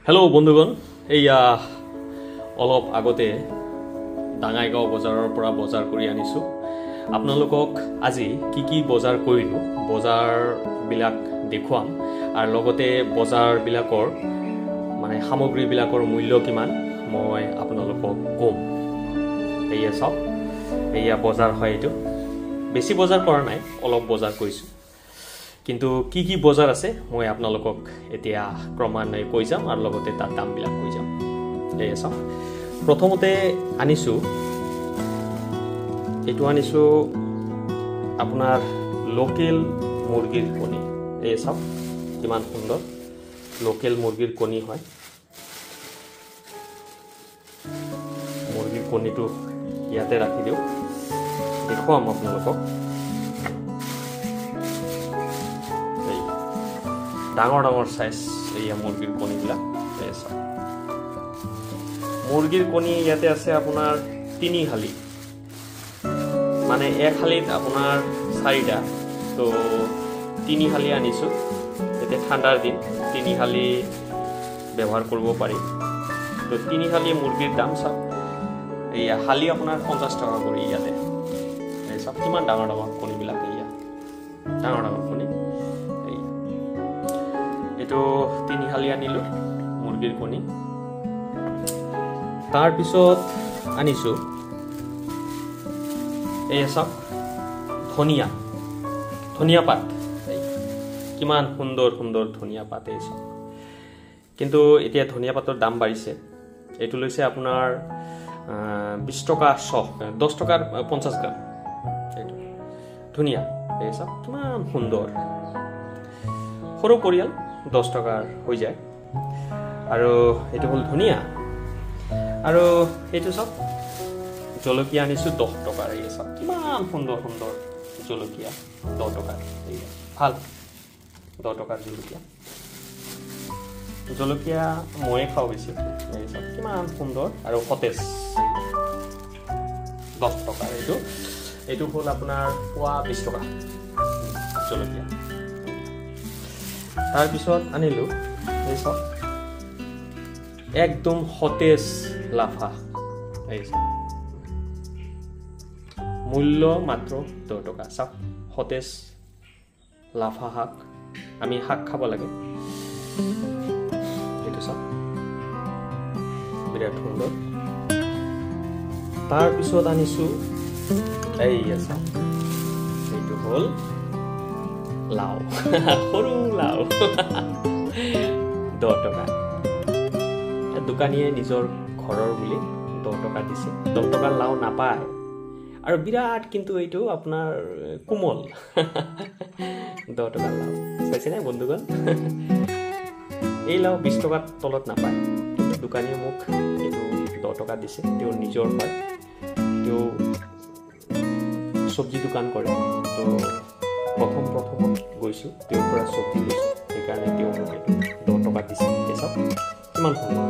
Hello' বন্ধুগণ, এইয়া অলপ আগতে ডাঙাইগাঁও বজাৰৰ পৰা বজাৰ কৰি আনিছোঁ। আপোনালোকক আজি কি বজাৰ কৰিলোঁ বজাৰবিলাক দেখুৱাম আৰু লগতে বজাৰবিলাকৰ মানে সামগ্ৰীবিলাকৰ মূল্য কিমান মই আপোনালোকক ক'ম। এইয়া চাওক, এইয়া বজাৰ হয়। এইটো বেছি বজাৰ কৰা নাই, অলপ বজাৰ কৰিছোঁ। কিন্তু কি বজাৰ আছে মই আপোনালোকক এতিয়া ক্ৰমান্বয়ে কৈ যাম আৰু লগতে তাৰ দামবিলাক কৈ যাম। এই চাওক, প্ৰথমতে আনিছোঁ আপোনাৰ লোকেল মুৰ্গীৰ কণী। এই চাওক কিমান সুন্দৰ লোকেল মুৰ্গীৰ কণী হয়। মুৰ্গীৰ কণীটো ইয়াতে ৰাখি দিওঁ, দেখুৱাম আপোনালোকক। ডাঙৰ সাইজ এইয়া মুৰ্গীৰ কণীবিলাক। মুৰ্গীৰ কণী ইয়াতে আছে আপোনাৰ 3 হালি, মানে 1 হালিত আপোনাৰ 4টা, তো 3 হালি আনিছোঁ। এতিয়া ঠাণ্ডাৰ দিন 3 হালি ব্যৱহাৰ কৰিব পাৰি। তো 3 হালি মুৰ্গীৰ দাম চাওক, এইয়া হালি আপোনাৰ 50 টকা কৰি ইয়াতে। এই চাওক কিমান ডাঙৰ কণীবিলাক, এইয়া ডাঙৰ কণী। এইটো 3 হালি আনিলোঁ মুৰ্গীৰ কণী। তাৰপিছত আনিছোঁ এই চাওক ধনিয়া পাত। কিমান সুন্দৰ ধনিয়া পাত এই চাওক। কিন্তু এতিয়া ধনিয়া পাতৰ দাম বাঢ়িছে। এইটো লৈছে আপোনাৰ 20 টকা 10 টকাৰ 50 গ্ৰাম। এইটো ধনিয়া এই চাওক কিমান সুন্দৰ। সৰু পৰিয়াল 10 টকাৰ হৈ যায়। আৰু এইটো হ'ল ধনিয়া। আৰু এইটো চাওক জলকীয়া আনিছোঁ 10 টকাৰ। এই চাওক কিমান সুন্দৰ জলকীয়া 10 টকাৰ। এই ভাল 10 টকাৰ জলকীয়া ময়ে খাওঁ বেছি। এই চাওক কিমান সুন্দৰ আৰু সতেজ 10 টকাৰ। এইটো হ'ল আপোনাৰ পোৱা 20 টকা জলকীয়া। তাৰপিছত আনিলোঁ এই চাওক একদম সতেজ লাফা। এই চাওক মূল্য মাত্ৰ 10 টকা। চাওক সতেজ লাফা শাক, আমি শাক খাব লাগে। এইটো চাওক বিৰাট সুন্দৰ। তাৰপিছত আনিছোঁ এইয়া চাওক, এইটো হ'ল লাও, সৰু লাও 10 টকা। দোকানীয়ে নিজৰ ঘৰৰ বুলি 10 টকা দিছে। 10 টকাৰ লাও নাপায় আৰু বিৰাট, কিন্তু এইটো আপোনাৰ কোমল 10 টকাৰ লাও। চাইছেনে বন্ধুগণ? এই লাও 20 টকাৰ তলত নাপায়, কিন্তু দোকানীয়ে মোক এইটো 10 টকা দিছে। তেওঁৰ নিজৰ হয়, তেওঁ চব্জি দোকান কৰে। তো প্ৰথমত গৈছোঁ তেওঁৰ পৰা চব্জি লৈছোঁ, সেইকাৰণে তেওঁ মোক এইটো 10 টকা দিছে। এই চাওক কিমান সুন্দৰ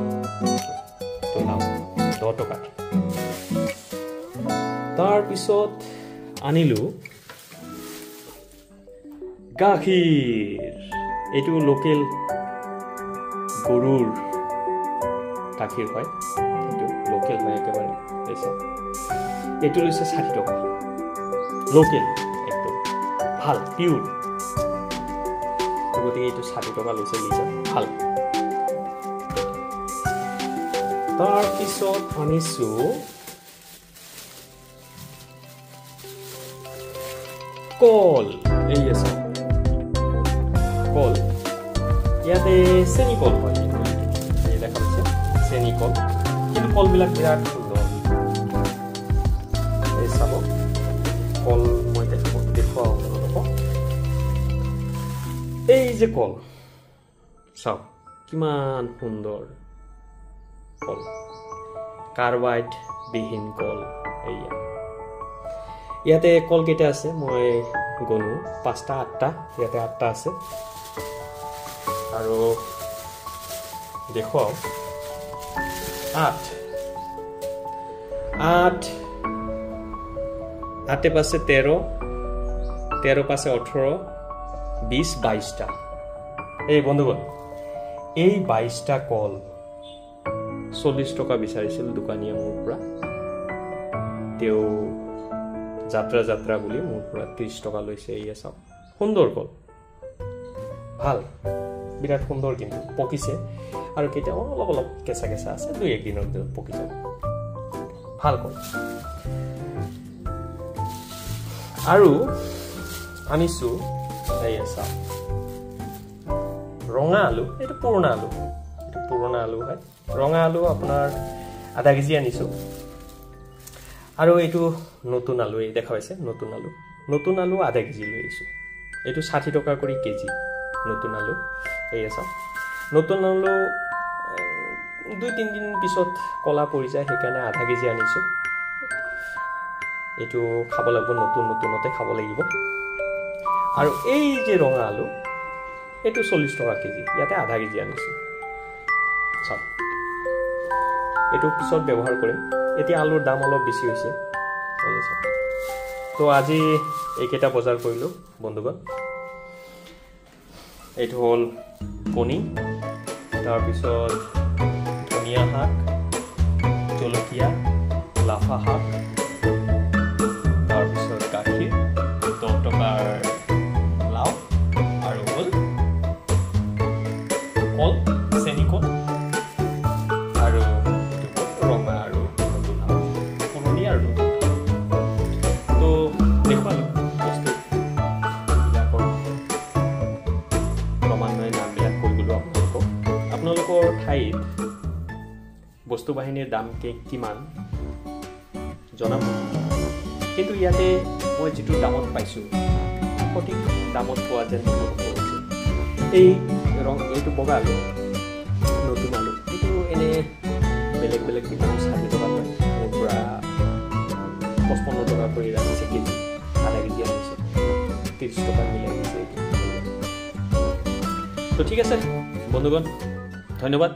তো লাও 10 টকা। তাৰপিছত আনিলোঁ গাখীৰ। এইটো লোকেল গৰুৰ গাখীৰ হয়, এইটো লোকেল হয় একেবাৰে। এইটো লৈছে 60 টকা। লোকেল একদম ভাল পিউৰ, গতিকে এইটো 60 টকা লৈছে লিটাৰ, ভাল। তাৰপিছত আনিছোঁ কল। এই আছে কল, ইয়াতে চেনি কল হয়। এই দেখা পাইছে চেনি কল, কিন্তু কলবিলাক বিৰাট সুন্দৰ। এই চাব কল মই দেখুৱাওঁ আপোনালোকক। এই যে কল চাওক কিমান সুন্দৰ কল, কাৰ্বাইড বিহীন কল। এইয়া ইয়াতে কল কেইটা আছে মই গণো, 5টা 8টা, ইয়াতে 8টা আছে। আৰু দেখুৱাও 8 পাশে 13 পাশে 18, 20, 22টা। এই বন্ধুগণ এই 22টা কল 40 টকা বিচাৰিছিল দোকানীয়ে মোৰ পৰা তেওঁ যাত্ৰা বুলি মোৰ পৰা 30 টকা লৈছে এই চাওক সুন্দৰ কল ভাল বিৰাট সুন্দৰ কিন্তু পকিছে আৰু কেতিয়া অলপ কেঁচা আছে 2-1 দিনৰ ভিতৰত পকি যাব ভাল কল আৰু আনিছো এই চাওক ৰঙা আলু এটা পুৰণা আলু হয় ৰঙা আলু আপোনাৰ আধা কেজি আনিছো আৰু এইটো নতুন আলু এই দেখা পাইছে নতুন আলু আধা কেজি লৈ আহিছো এইটো 60 টকা কৰি কেজি নতুন আলু এই আছে নতুন আলু 2-3 দিন পিছত কলা পৰি যায় সেইকাৰণে আধা কেজি আনিছো এইটো খাব লাগিব নতুনতে খাব লাগিব আৰু এই যে ৰঙা আলু এইটো 40 টকা কেজি ইয়াতে আধা কেজি আনিছো চাওক এইটো পিছত ব্যৱহাৰ কৰিম এতিয়া আলুৰ দাম অলপ বেছি হৈছে তো আজি এইকেইটা বজাৰ কৰিলো বন্ধুগণ এইটো হ'ল কণী তাৰপিছত ধনিয়া শাক জলকীয়া লাফা শাক তাৰপিছত গাখীৰ 10 টকাৰ লাও আৰু হ'ল কল চেনি কল আৰু ৰঙা আৰু পুৰণি আৰু তো দেখুৱালো বস্তু ক্ৰমান্বয়ে নামবিলাক কৈ গ'লো আপোনালোকৰ ঠাইত বস্তু বাহিনীৰ দাম কিমান জনাব কিন্তু ইয়াতে মই যিটো দামত পাইছোঁ সঠিক দামত পোৱা যেন এইটো বগা আলু নতুন আলু এইটো এনে বেলেগ দোকানত 60 টকা লয় মোৰ পৰা 55 টকা কৰি ৰাখিছে কেজি আধা কেজি আনিছে 30 টকা মিলাই দিছে তো ঠিক আছে বন্ধুগণ ধন্যবাদ